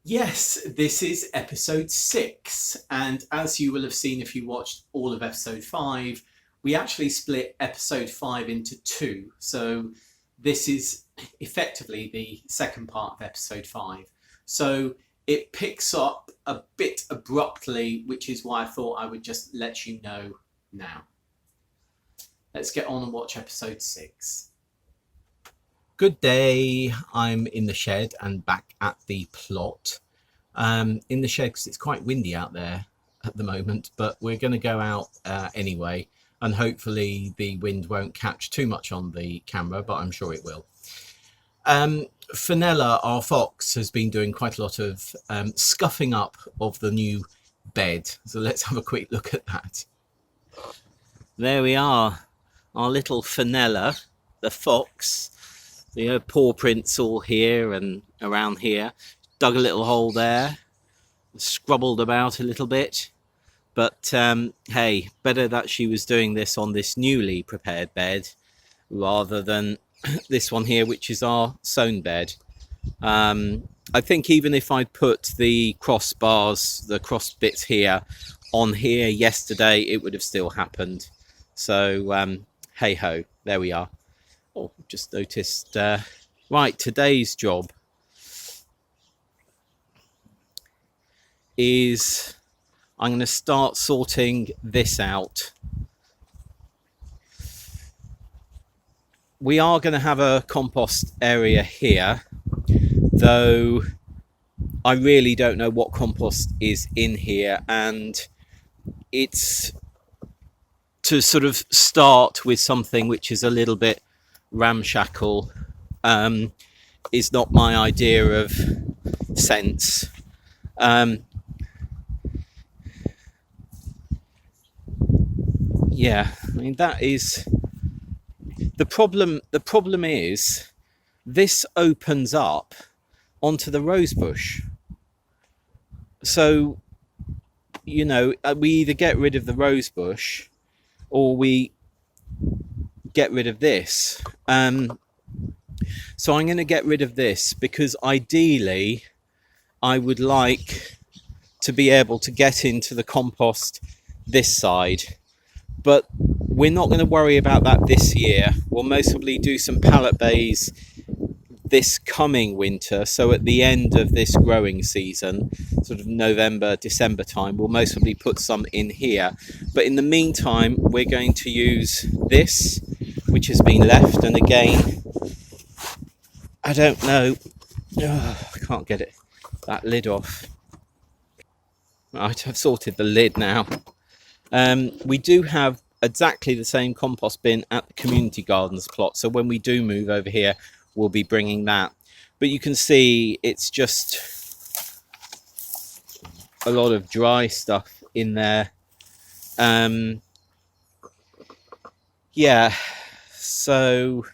Yes, this is episode 6, and as you will have seen if you watched all of episode 5, we actually split episode 5 into two. So this is effectively the second part of episode 5. So it picks up a bit abruptly, which is why I thought I would just let you know now. Let's get on and watch episode 6. Good day. I'm in the shed and back at the plot. In the shed because it's quite windy out there at the moment, but we're going to go out anyway, and hopefully the wind won't catch too much on the camera, but I'm sure it will. Fenella, our fox, has been doing quite a lot of scuffing up of the new bed, so let's have a quick look at that. There we are, our little Fenella, the fox. The paw prints all here and around here. Dug a little hole there, scrubbled about a little bit. But hey, better that she was doing this on this newly prepared bed rather than this one here, which is our sewn bed. I think even if I'd put the crossbars, the cross bits here on here yesterday, it would have still happened. So hey ho, there we are. Oh, just noticed. Right, today's job is I'm going to start sorting this out. We are going to have a compost area here, though I really don't know what compost is in here, and it's to sort of start with something which is a little bit ramshackle, is not my idea of sense. Yeah, I mean, that is the problem. The problem is this opens up onto the rose bush. So, you know, we either get rid of the rose bush or we get rid of this. So I'm going to get rid of this because ideally I would like to be able to get into the compost this side, but we're not going to worry about that this year. We'll most probably do some pallet bays this coming winter, so at the end of this growing season, sort of November, December time, we'll most probably put some in here. But in the meantime, we're going to use this, which has been left, and again, I don't know, I can't get that lid off. Right, I've sorted the lid now. We do have exactly the same compost bin at the community gardens plot, so when we do move over here, we'll be bringing that. But you can see it's just a lot of dry stuff in there. Yeah, so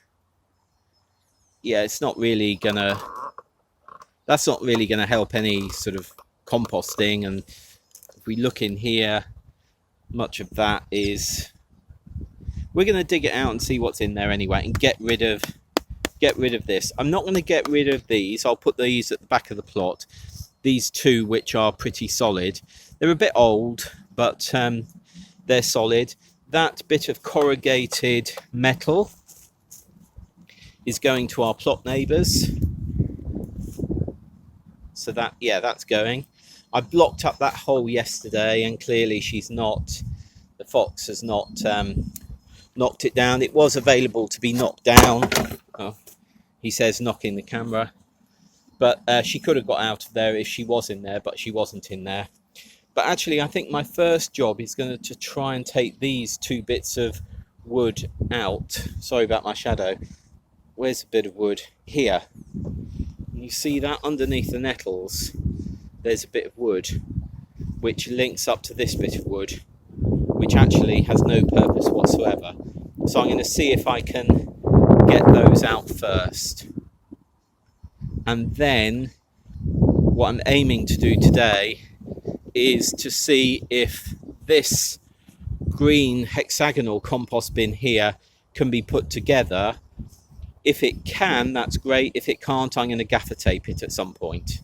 yeah, it's not really gonna, that's not really gonna help any sort of composting. And if we look in here, much of that is, we're going to dig it out and see what's in there anyway, and get rid of this. I'm not going to get rid of these. I'll put these at the back of the plot, these two, which are pretty solid. They're a bit old, but they're solid. That bit of corrugated metal is going to our plot neighbours, so that, yeah, that's going. I blocked up that hole yesterday, and clearly the fox has not knocked it down. It was available to be knocked down. Oh, he says knocking the camera, but she could have got out of there if she was in there, but she wasn't in there. But actually, I think my first job is going to try and take these two bits of wood out. Sorry about my shadow. Where's a bit of wood? Here. You see that underneath the nettles? There's a bit of wood which links up to this bit of wood, which actually has no purpose whatsoever. So I'm going to see if I can get those out first. And then what I'm aiming to do today is to see if this green hexagonal compost bin here can be put together. If it can, that's great. If it can't, I'm going to gaffer tape it at some point.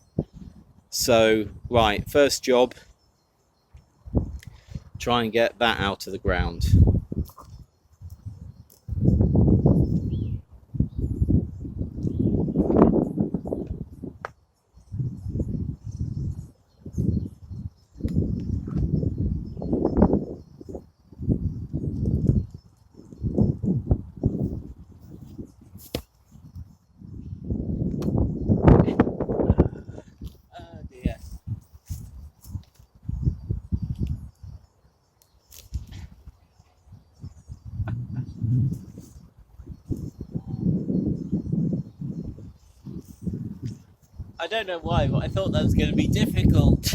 So right, first job, try and get that out of the ground. Oh dear. I don't know why, but I thought that was going to be difficult.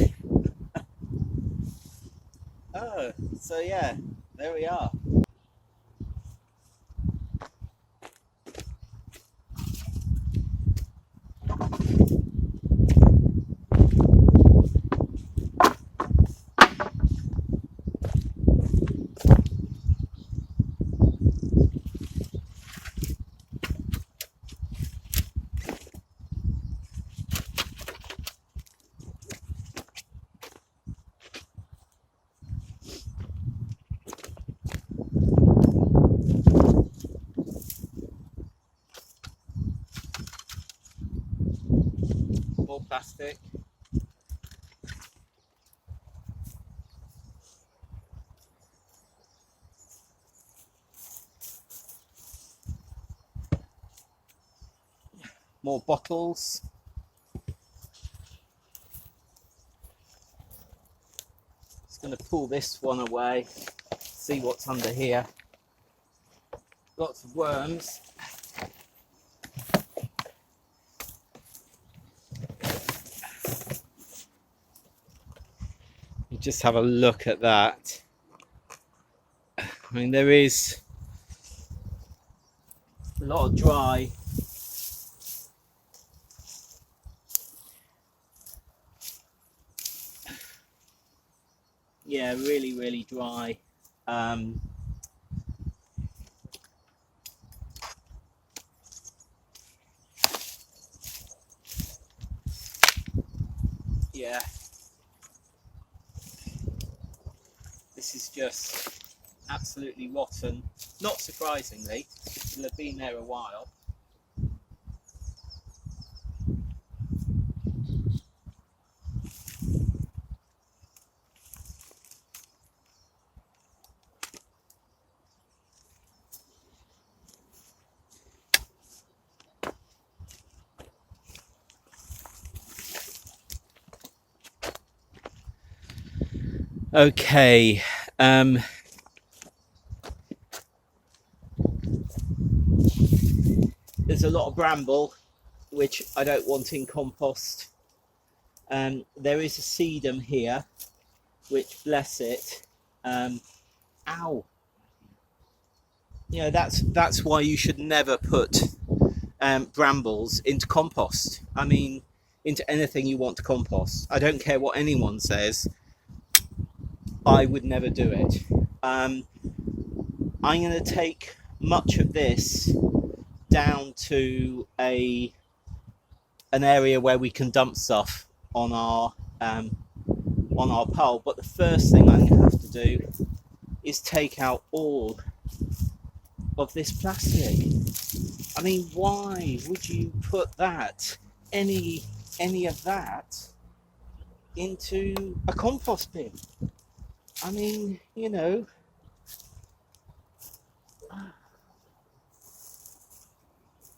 Oh, so yeah, there we are. More plastic. More bottles. Just going to pull this one away, see what's under here. Lots of worms. You just have a look at that. I mean, there is a lot of dry. Yeah, really, really dry. Yeah, this is just absolutely rotten. Not surprisingly, it'll have been there a while. Okay, there's a lot of bramble, which I don't want in compost. There is a sedum here, which, bless it, ow. You know, that's why you should never put brambles into compost. I mean, into anything you want to compost. I don't care what anyone says. I would never do it. I'm going to take much of this down to an area where we can dump stuff on our pole. But the first thing I'm going to have to do is take out all of this plastic. I mean, why would you put that, any of that, into a compost bin? I mean, you know.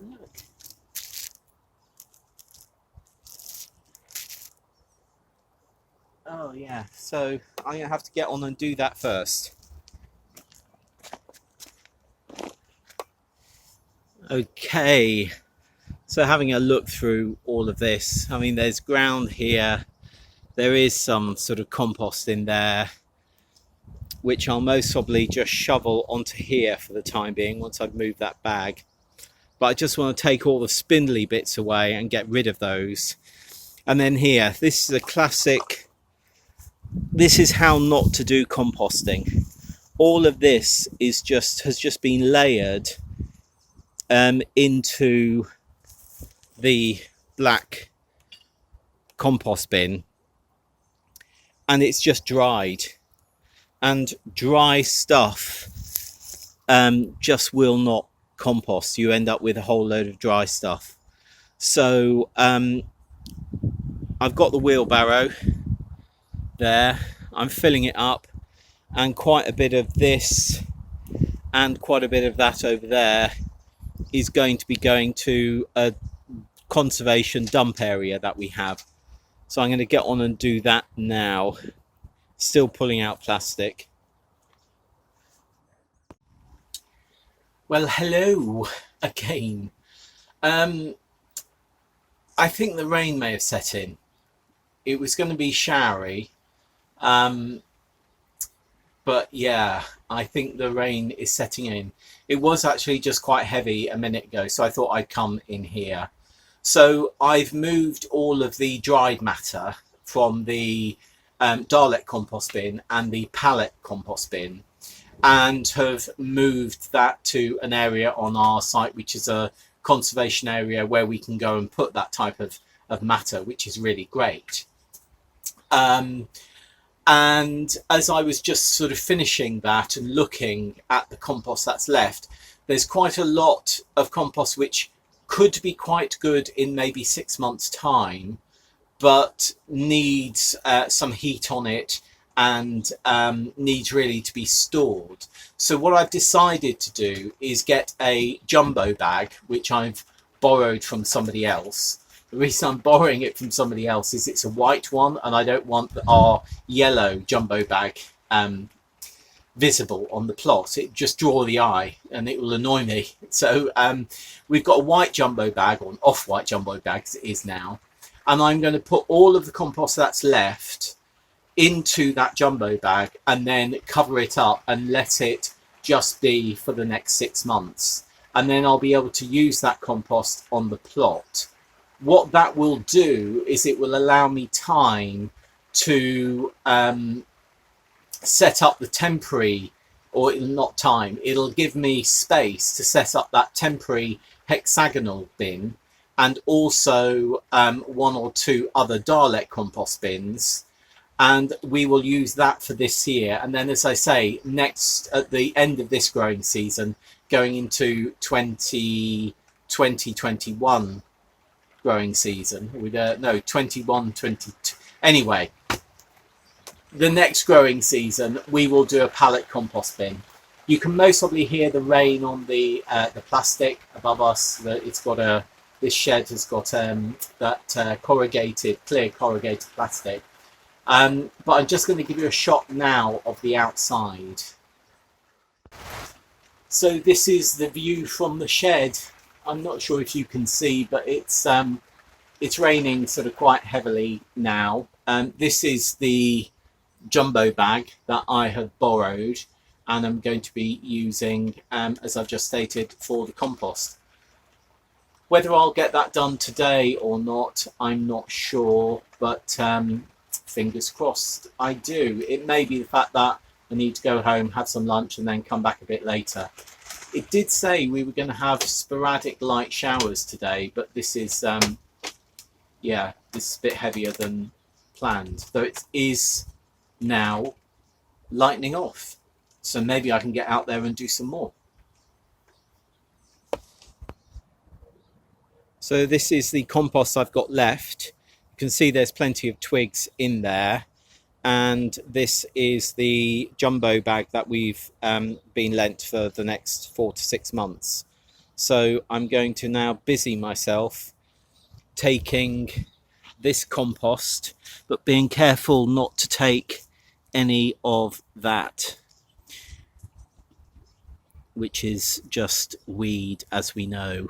Look. Oh yeah, so I'm gonna have to get on and do that first. Okay, so having a look through all of this, I mean, there's ground here, there is some sort of compost in there, which I'll most probably just shovel onto here for the time being once I've moved that bag. But I just want to take all the spindly bits away and get rid of those. And then here, this is a classic, this is how not to do composting. All of this has just been layered into the black compost bin, and it's just dried, and dry stuff just will not compost. You end up with a whole load of dry stuff. So I've got the wheelbarrow there, I'm filling it up, and quite a bit of this and quite a bit of that over there is going to be going to a conservation dump area that we have. So I'm going to get on and do that now. Still pulling out plastic. Well, hello again. I think the rain may have set in. It was going to be showery, but yeah, I think the rain is setting in. It was actually just quite heavy a minute ago, so I thought I'd come in here. So I've moved all of the dried matter from the Dalek compost bin and the pallet compost bin, and have moved that to an area on our site which is a conservation area where we can go and put that type of matter, which is really great. And as I was just sort of finishing that and looking at the compost that's left, there's quite a lot of compost which could be quite good in maybe 6 months' time, but needs some heat on it and needs really to be stored. So what I've decided to do is get a jumbo bag, which I've borrowed from somebody else. The reason I'm borrowing it from somebody else is it's a white one, and I don't want our yellow jumbo bag visible on the plot. It just draw the eye and it will annoy me. So we've got a white jumbo bag, or an off-white jumbo bag as it is now, and I'm going to put all of the compost that's left into that jumbo bag and then cover it up and let it just be for the next 6 months, and then I'll be able to use that compost on the plot. What that will do is it will allow me time to set up the temporary, or not time, it'll give me space to set up that temporary hexagonal bin, and also 1 or 2 other Dalek compost bins, and we will use that for this year. And then, as I say, next at the end of this growing season, going into 2021 growing season, with 21-22, anyway, the next growing season we will do a pallet compost bin. You can most probably hear the rain on the plastic above us. It's got this shed has got that clear corrugated plastic, but I'm just going to give you a shot now of the outside. So this is the view from the shed. I'm not sure if you can see, but it's raining sort of quite heavily now. This is the jumbo bag that I have borrowed, and I'm going to be using, as I've just stated, for the compost. Whether I'll get that done today or not, I'm not sure, but fingers crossed I do. It may be the fact that I need to go home, have some lunch, and then come back a bit later. It did say we were going to have sporadic light showers today, but this is, yeah, this is a bit heavier than planned. Though it is now lightening off. So maybe I can get out there and do some more. So this is the compost I've got left. You can see there's plenty of twigs in there. And this is the jumbo bag that we've been lent for the next 4 to 6 months. So I'm going to now busy myself taking this compost, but being careful not to take any of that, which is just weed, as we know.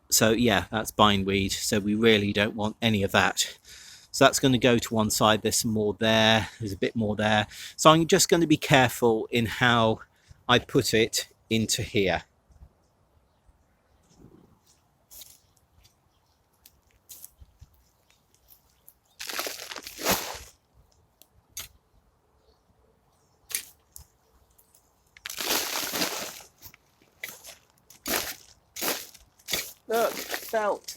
So yeah, that's bindweed, so we really don't want any of that. So that's going to go to one side. There's some more there. There's a bit more there. So I'm just going to be careful in how I put it into here. Look, felt.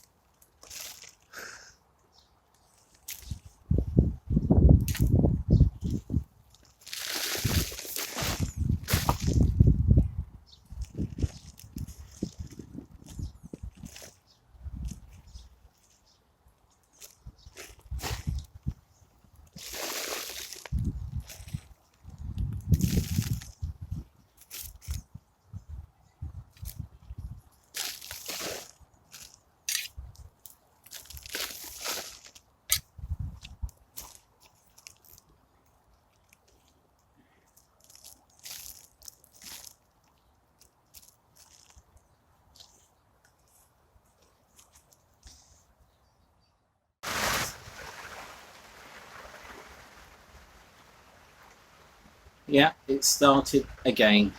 Yeah, it started again.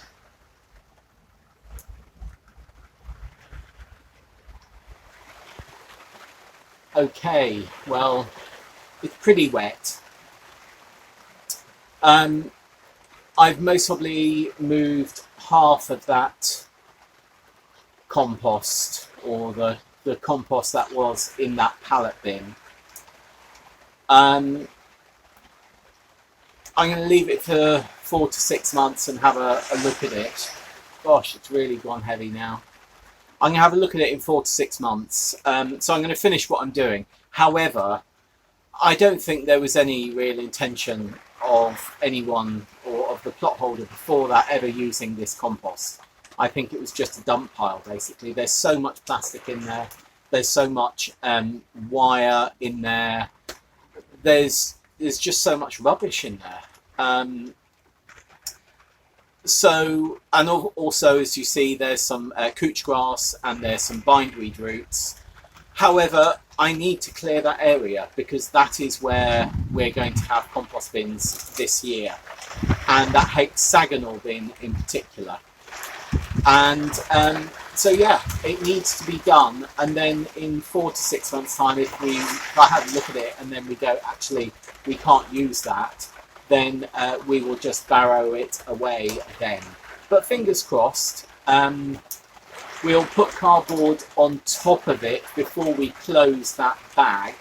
Okay, well, it's pretty wet. I've most probably moved half of that compost, or the compost that was in that pallet bin. I'm going to leave it for 4 to 6 months and have a look at it. Gosh, it's really gone heavy now. I'm going to have a look at it in 4 to 6 months. So I'm going to finish what I'm doing. However, I don't think there was any real intention of anyone or of the plot holder before that ever using this compost. I think it was just a dump pile, basically. There's so much plastic in there. There's so much wire in there. There's just so much rubbish in there. So, and also, as you see, there's some couch grass and there's some bindweed roots. However, I need to clear that area because that is where we're going to have compost bins this year, and that hexagonal bin in particular. And so yeah, it needs to be done, and then in 4 to 6 months time, if I have a look at it and then we go, actually we can't use that, then we will just barrow it away again. But fingers crossed. We'll put cardboard on top of it before we close that bag,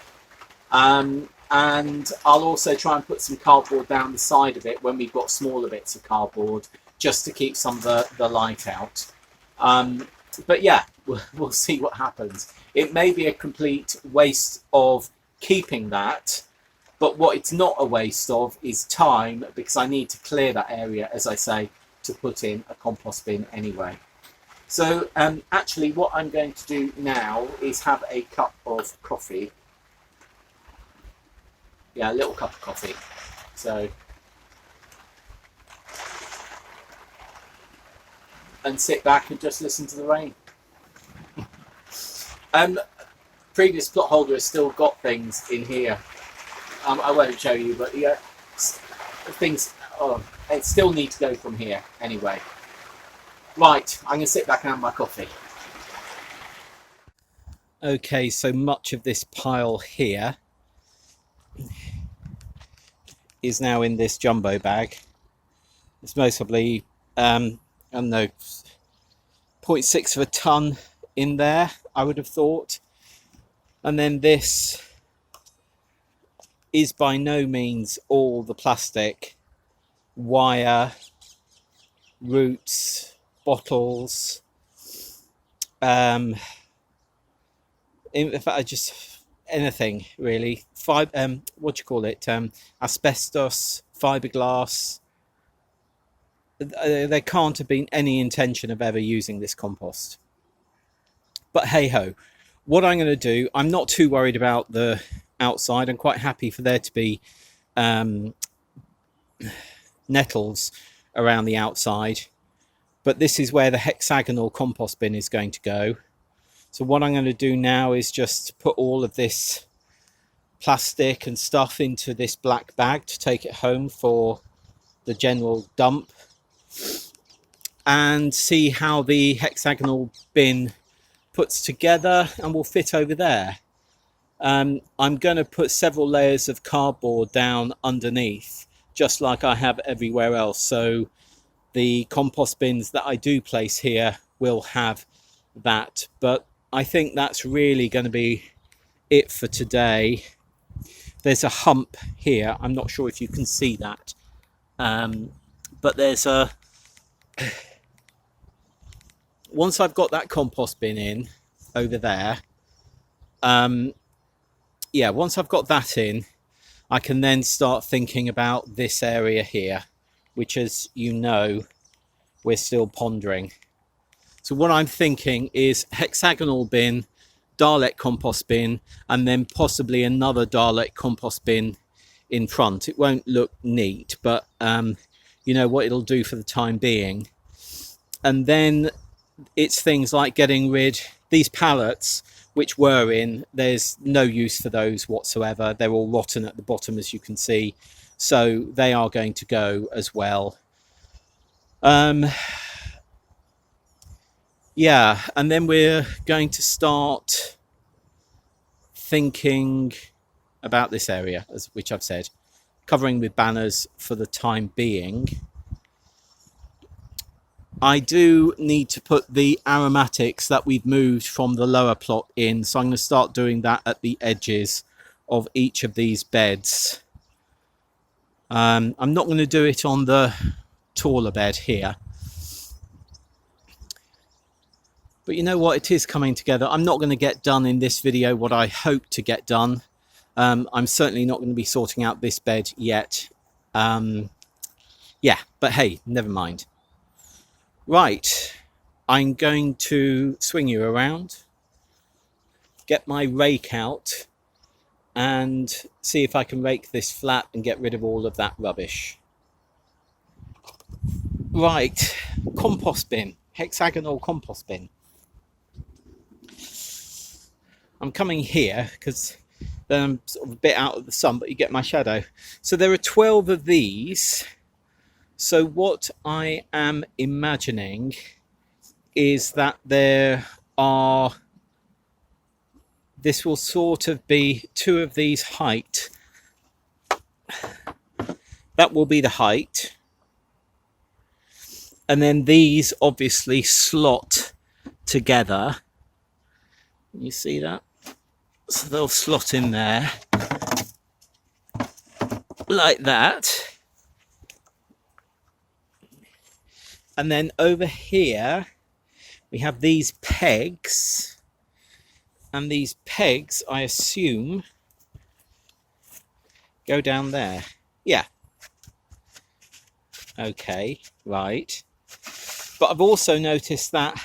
and I'll also try and put some cardboard down the side of it when we've got smaller bits of cardboard, just to keep some of the light out. But yeah, we'll see what happens. It may be a complete waste of keeping that, but what it's not a waste of is time, because I need to clear that area, as I say, to put in a compost bin anyway. So actually what I'm going to do now is have a cup of coffee. Yeah, a little cup of coffee. So, and sit back and just listen to the rain. Previous plot holder has still got things in here. I won't show you, but yeah, things, it still need to go from here anyway. Right, I'm going to sit back and have my coffee. Okay, so much of this pile here is now in this jumbo bag. It's most probably, I don't know, 0.6 of a ton in there, I would have thought. And then this is by no means all the plastic, wire, roots, bottles, in fact, I just anything really. What do you call it? Asbestos, fiberglass. There can't have been any intention of ever using this compost. But hey ho, what I'm going to do, I'm not too worried about the outside. I'm quite happy for there to be nettles around the outside. But this is where the hexagonal compost bin is going to go. So what I'm going to do now is just put all of this plastic and stuff into this black bag to take it home for the general dump, and see how the hexagonal bin puts together and will fit over there. I'm going to put several layers of cardboard down underneath, just like I have everywhere else. So the compost bins that I do place here will have that. But I think that's really going to be it for today. There's a hump here. I'm not sure if you can see that. But there's a... Once I've got that compost bin in over there, yeah, once I've got that in, I can then start thinking about this area here, which, as you know, we're still pondering. So what I'm thinking is hexagonal bin, Dalek compost bin, and then possibly another Dalek compost bin in front. It won't look neat, but you know what it'll do for the time being. And then it's things like getting rid these pallets which were in, there's no use for those whatsoever. They're all rotten at the bottom, as you can see. so they are going to go as well. Yeah, and then we're going to start thinking about this area, which I've said, covering with banners for the time being. I do need to put the aromatics that we've moved from the lower plot in, so I'm going to start doing that at the edges of each of these beds. I'm not going to do it on the taller bed here, but you know what, it is coming together. I'm not going to get done in this video what I hope to get done. I'm certainly not going to be sorting out this bed yet. Yeah, but hey, never mind. Right, I'm going to swing you around, get my rake out, and see if I can rake this flat and get rid of all of that rubbish. Right, compost bin, hexagonal compost bin. I'm coming here because then I'm sort of a bit out of the sun, but you get my shadow. So there are 12 of these. So what I am imagining is that there are, this will sort of be 2 of these height. That will be the height. And then these obviously slot together. You see that? So they'll slot in there like that. And then over here we have these pegs, and these pegs, I assume, go down there. Yeah. Okay, right. But I've also noticed that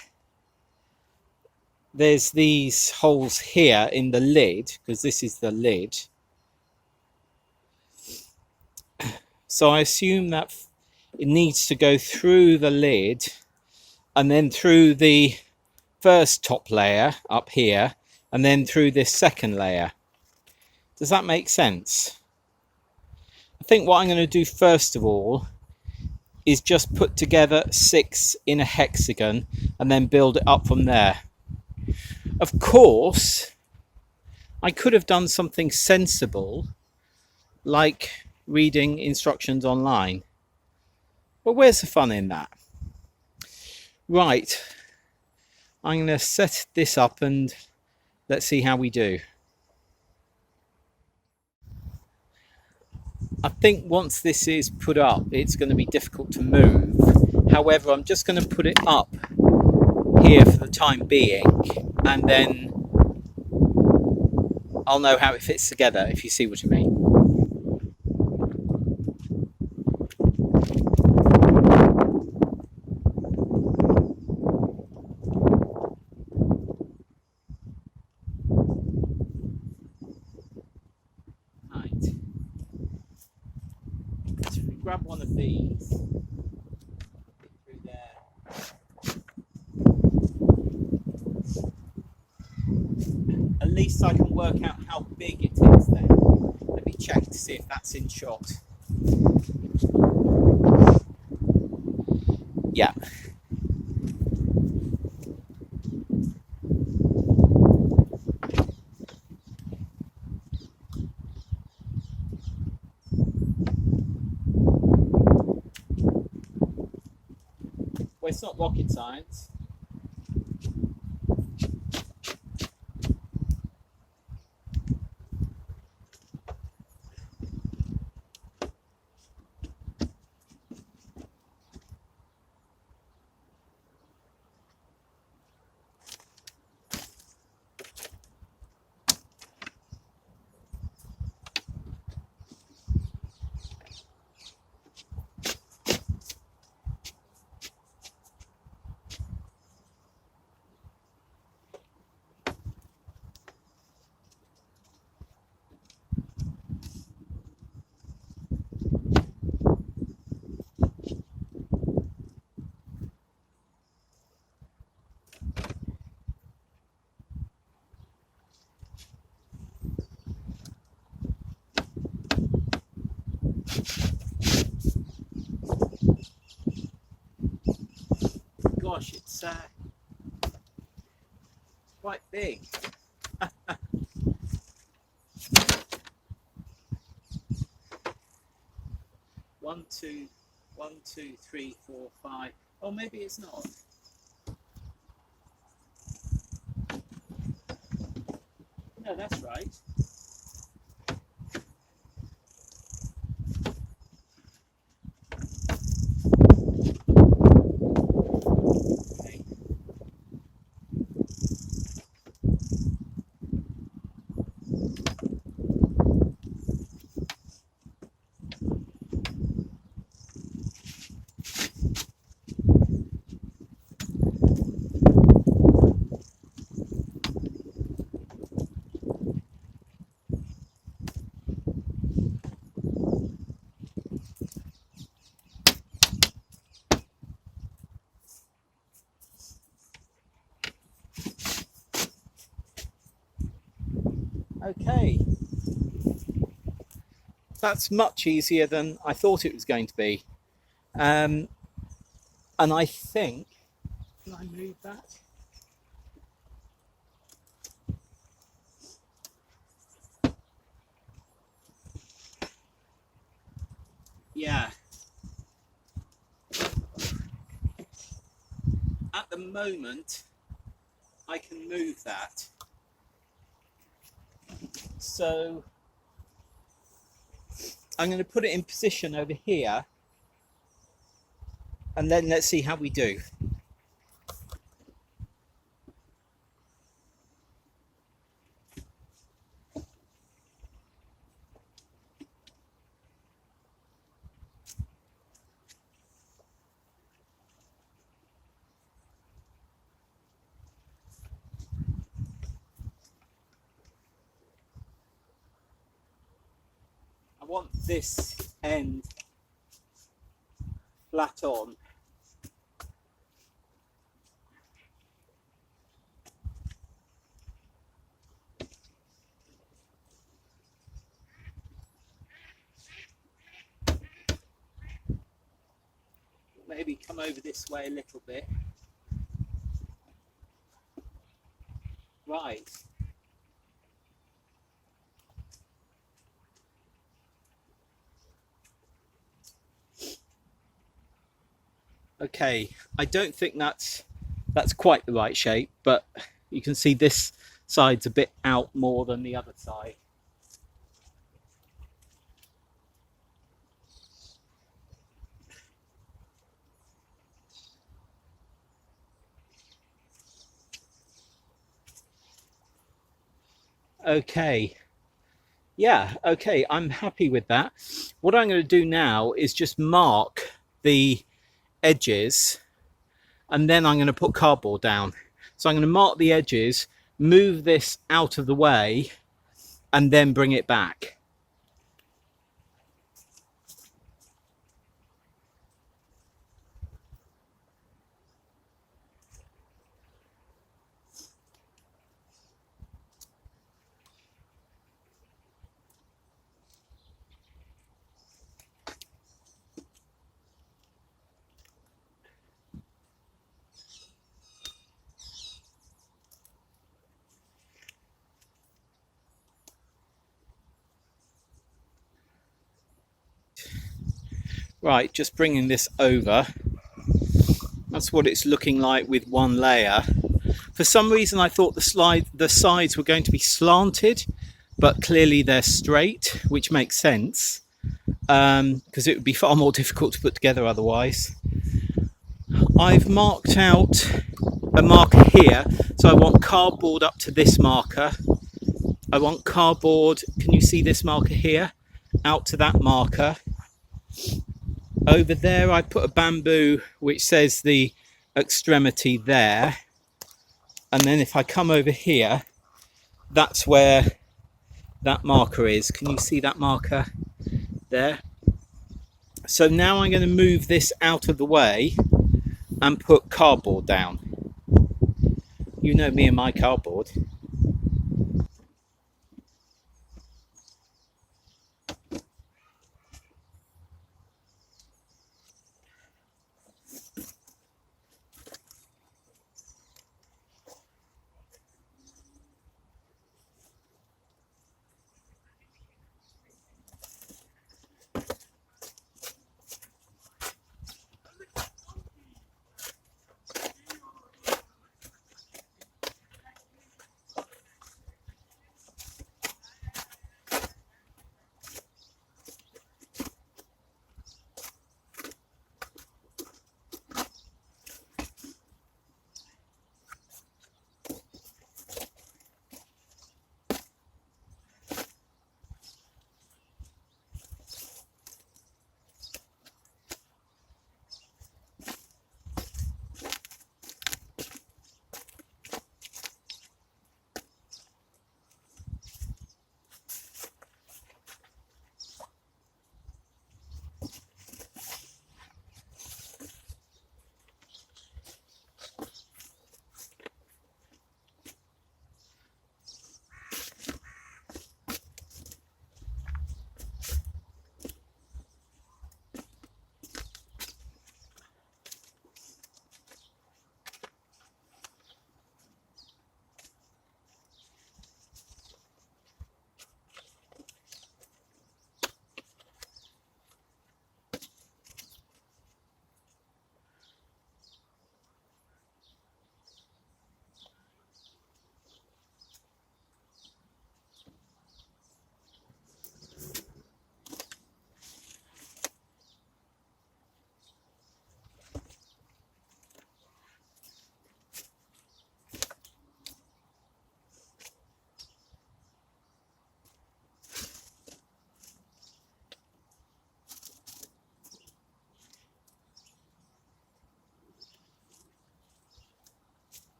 there's these holes here in the lid, because this is the lid. So I assume that it needs to go through the lid and then through the first top layer up here and then through this second layer. Does that make sense? I think what I'm going to do first of all is just put together 6 in a hexagon and then build it up from there. Of course, I could have done something sensible like reading instructions online. But where's the fun in that? Right, I'm going to set this up and let's see how we do. I think once this is put up, it's going to be difficult to move. However, I'm just going to put it up here for the time being, and then I'll know how it fits together, if you see what I mean. Grab one of these through there. At least I can work out how big it is then. Let me check to see if that's in shot. Yeah. Well, it's not rocket science. quite big. 1, 2, 1, 2, 3, 4, 5. Oh, maybe it's not. No, that's right. Okay. Okay, that's much easier than I thought it was going to be. And I think, can I move that? Yeah. At the moment, I can move that. So I'm going to put it in position over here, and then let's see how we do. I want this end flat on. Maybe come over this way a little bit. Right. Okay, I don't think that's quite the right shape, but you can see this side's a bit out more than the other side. Okay, yeah, okay, I'm happy with that. What I'm going to do now is just mark the edges, and then I'm going to put cardboard down. So I'm going to mark the edges, move this out of the way, and then bring it back. Right, just bringing this over. That's what it's looking like with one layer. For some reason I thought the sides were going to be slanted, but clearly they're straight, which makes sense, because it would be far more difficult to put together otherwise. I've marked out a marker here, so I want cardboard up to this marker. I want cardboard, can you see this marker here? Out to that marker. Over there I put a bamboo which says the extremity there, and then if I come over here, that's where that marker is. Can you see that marker there? So now I'm going to move this out of the way and put cardboard down. You know me and my cardboard.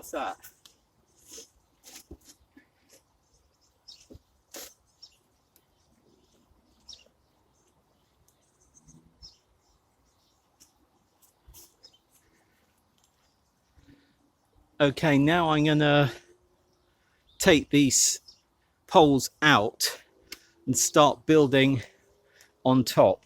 How's that? Okay, now I'm gonna take these poles out and start building on top.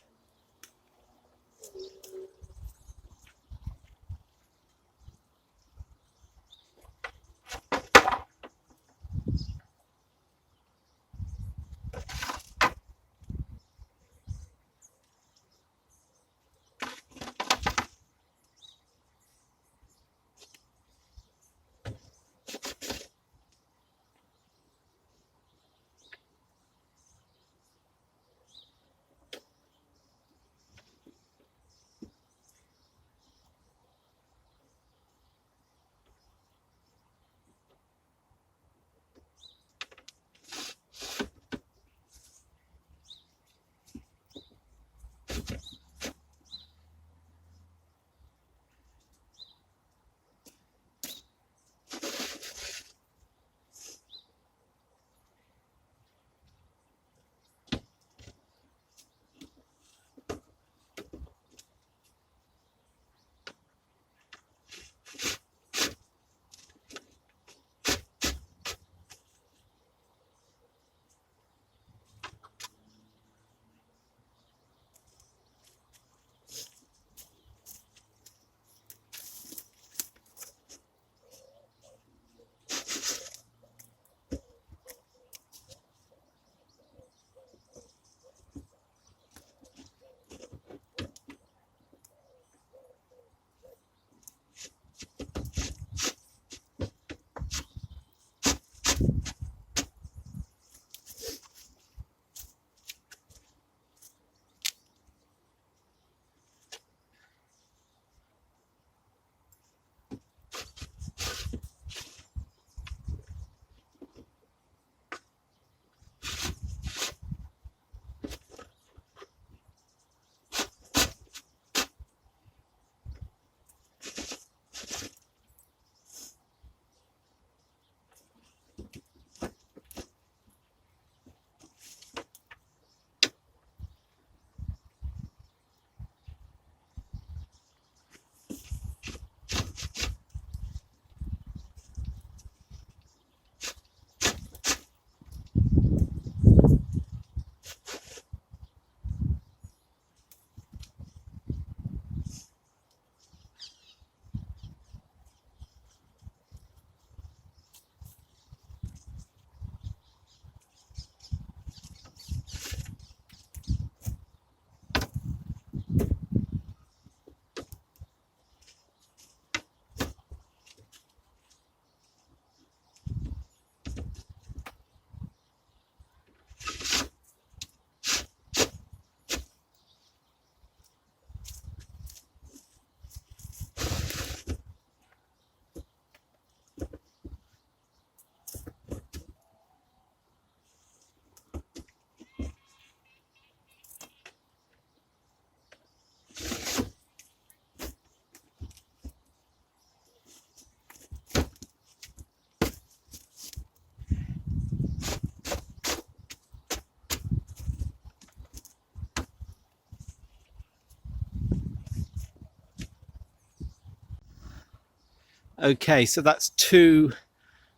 Okay, so that's 2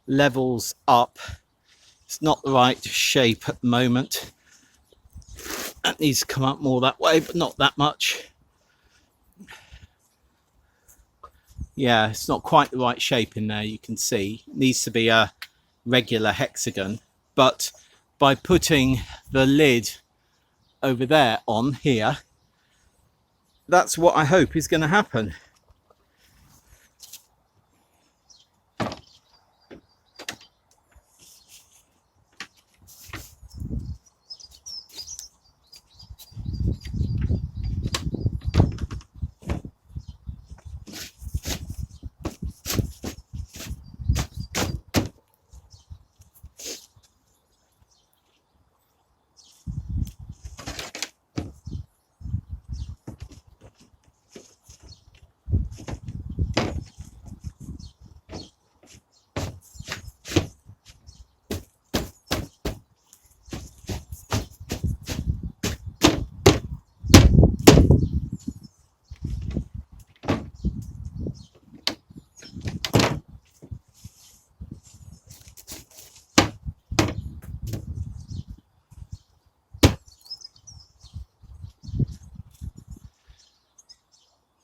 levels up. It's not the right shape at the moment. That needs to come up more that way, but not that much. Yeah, it's not quite the right shape in there, you can see. It needs to be a regular hexagon, but by putting the lid over there on here, that's what I hope is going to happen.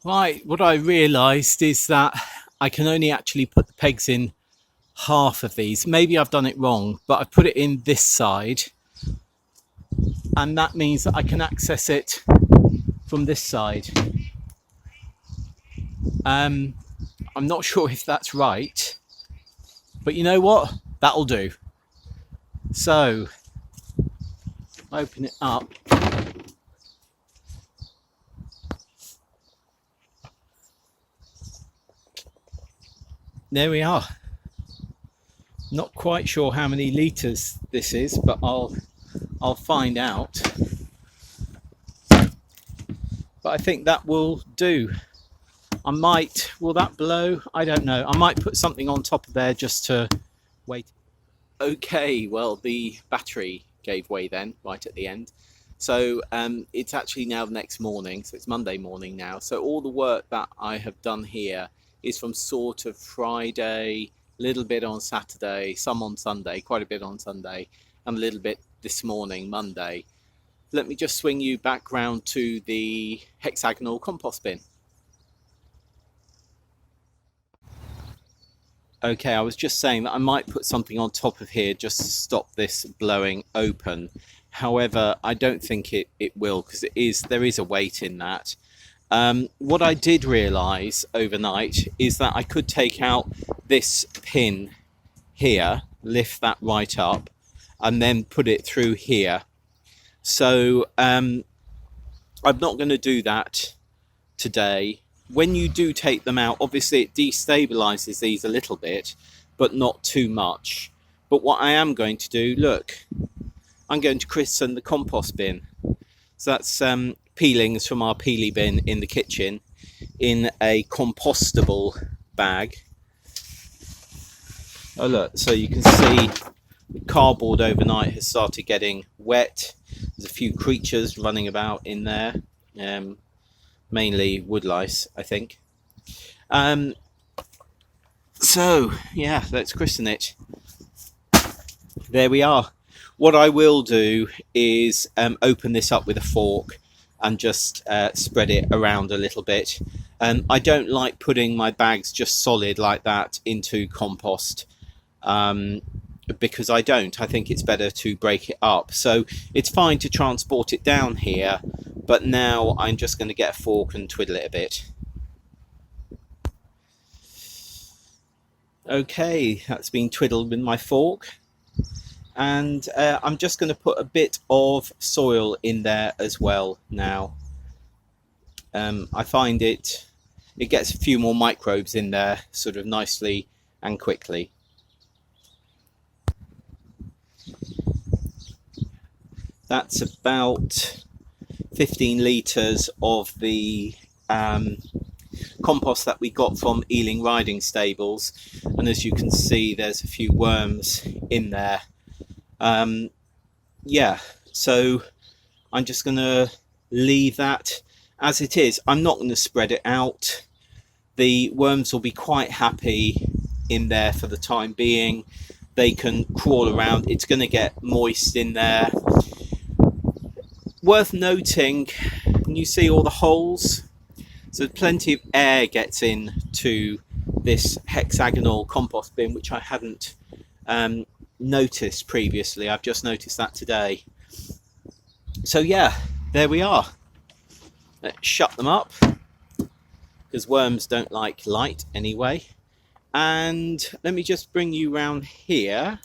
Right, what I realised is that I can only actually put the pegs in half of these. Maybe I've done it wrong, but I've put it in this side, and that means that I can access it from this side. I'm not sure if that's right, but you know what? That'll do. So, open it up. There we are. Not quite sure how many litres this is, but I'll find out. But I think that will do. I might, will that blow? I don't know. I might put something on top of there just to wait. Okay, well, the battery gave way then, right at the end. So it's actually now the next morning, so it's Monday morning now. So all the work that I have done here is from sort of Friday, a little bit on Saturday, some on Sunday, quite a bit on Sunday, and a little bit this morning, Monday. Let me just swing you back round to the hexagonal compost bin. Okay, I was just saying that I might put something on top of here just to stop this blowing open. However, I don't think it will, because there is a weight in that. What I did realise overnight is that I could take out this pin here, lift that right up, and then put it through here. So I'm not going to do that today. When you do take them out, obviously it destabilizes these a little bit, but not too much. But what I am going to do, look, I'm going to christen the compost bin. So that's peelings from our peely bin in the kitchen in a compostable bag. Oh look, so you can see the cardboard overnight has started getting wet. There's a few creatures running about in there. Mainly woodlice, I think. So yeah, let's christen it. There we are. What I will do is open this up with a fork and just spread it around a little bit. I don't like putting my bags just solid like that into compost, because I think it's better to break it up. So it's fine to transport it down here, but now I'm just going to get a fork and twiddle it a bit. Okay, that's been twiddled with my fork, and I'm just going to put a bit of soil in there as well now. I find it gets a few more microbes in there sort of nicely and quickly. That's about 15 litres of the compost that we got from Ealing Riding Stables, and as you can see there's a few worms in there. Yeah, so I'm just going to leave that as it is. I'm not going to spread it out. The worms will be quite happy in there for the time being. They can crawl around. It's going to get moist in there. Worth noting, can you see all the holes? So plenty of air gets into this hexagonal compost bin, which I hadn't noticed previously. I've just noticed that today. So yeah, there we are. Let's shut them up, because worms don't like light anyway. And let me just bring you round here.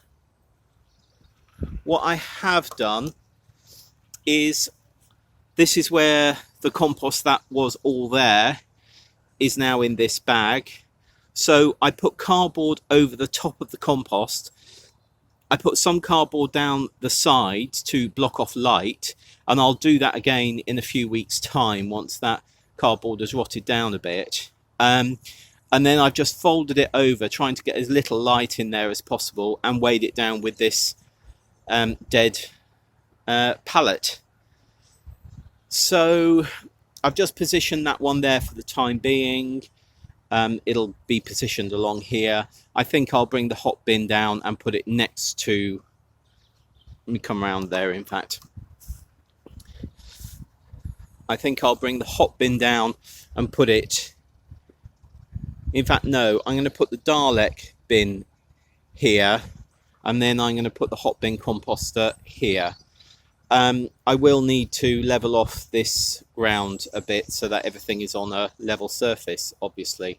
What I have done is, this is where the compost that was all there is now in this bag. So I put cardboard over the top of the compost. I put some cardboard down the sides to block off light, and I'll do that again in a few weeks' time once that cardboard has rotted down a bit. And then I've just folded it over, trying to get as little light in there as possible, and weighed it down with this dead pallet. So I've just positioned that one there for the time being. It'll be positioned along here. I think I'll bring the hot bin down and put it next to, let me come around there in fact. I think I'll bring the hot bin down and put it, in fact no, I'm going to put the Dalek bin here, and then I'm going to put the hot bin composter here. I will need to level off this ground a bit so that everything is on a level surface, obviously.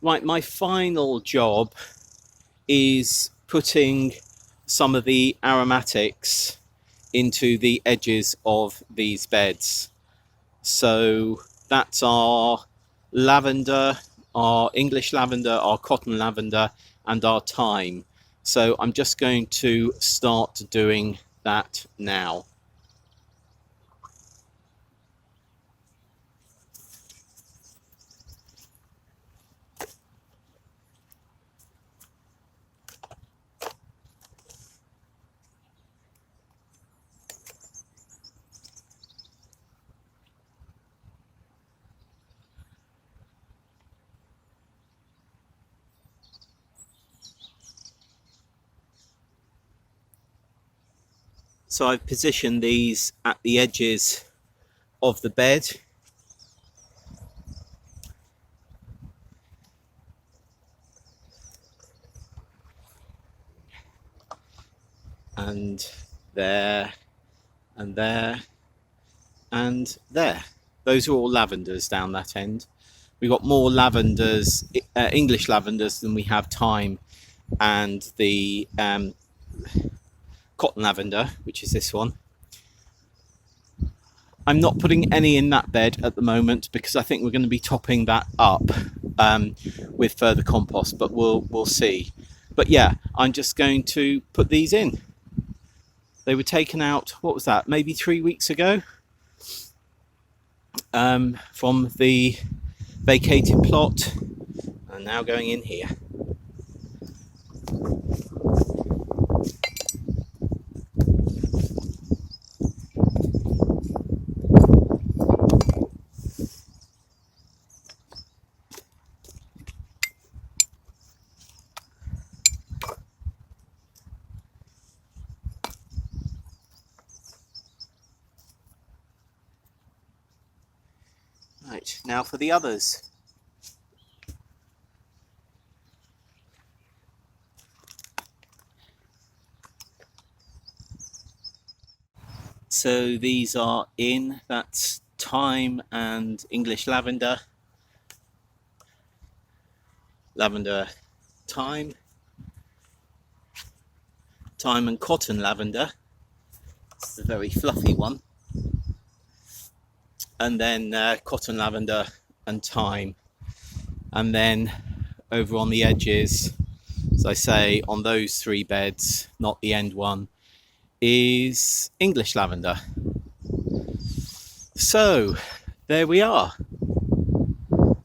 Right, my final job is putting some of the aromatics into the edges of these beds. So that's our lavender, our English lavender, our cotton lavender, and our thyme. So I'm just going to start doing that now. So I've positioned these at the edges of the bed. And there, and there, and there. Those are all lavenders down that end. We've got more lavenders, English lavenders, than we have thyme and the cotton lavender, which is this one. I'm not putting any in that bed at the moment because I think we're going to be topping that up with further compost, but we'll see. But yeah, I'm just going to put these in. They were taken out, what was that, maybe 3 weeks ago from the vacated plot, and now going in here. Right, now for the others. So these are in, that's thyme and English lavender, lavender thyme, thyme and cotton lavender, it's a very fluffy one, and then cotton lavender and thyme. And then over on the edges, as I say, on those 3 beds, not the end one, is English lavender. So there we are.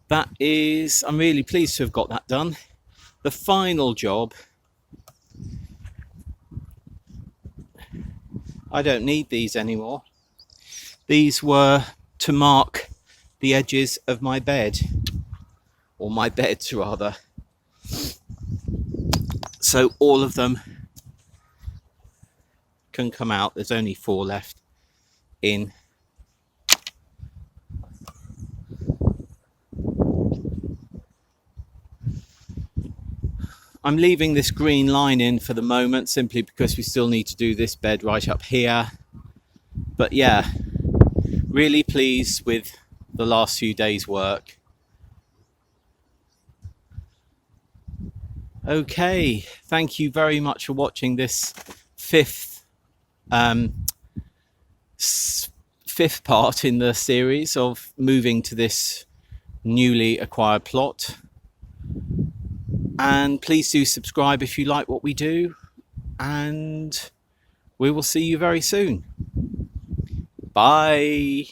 That is, I'm really pleased to have got that done. The final job, I don't need these anymore. These were to mark the edges of my bed, or my beds rather. So all of them can come out. There's only 4 left in. I'm leaving this green line in for the moment simply because we still need to do this bed right up here. But yeah, really pleased with the last few days' work. Okay, thank you very much for watching this fifth part in the series of moving to this newly acquired plot. And please do subscribe if you like what we do, and we will see you very soon. Bye.